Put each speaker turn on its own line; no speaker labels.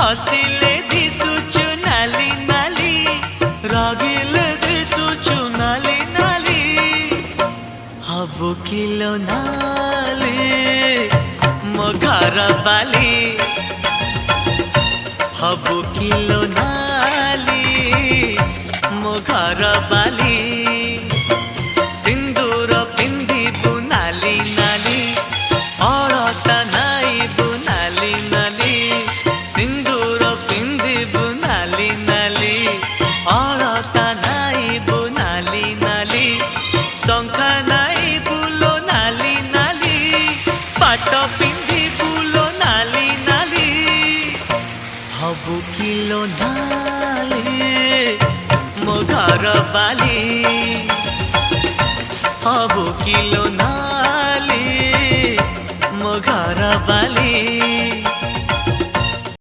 हसिले दिसुचु नाली नाली रागिले दिसुचु नाली नाली हबु किलो नाली मो घर बाली हबु किलो नाली मो घर बाली सिंदूर पिंधिबु नाली नाली अलता नाइबु नाली नाली सिंदूर पिंधिबु नाली नाली अलता नाइबु नाली नाली शंखा नाइबु लो नाली नाली पाट पिंधिबु लो नाली नाली हबु किलो नाली मो घर बाली हबु किलो नाली मो घर बाली।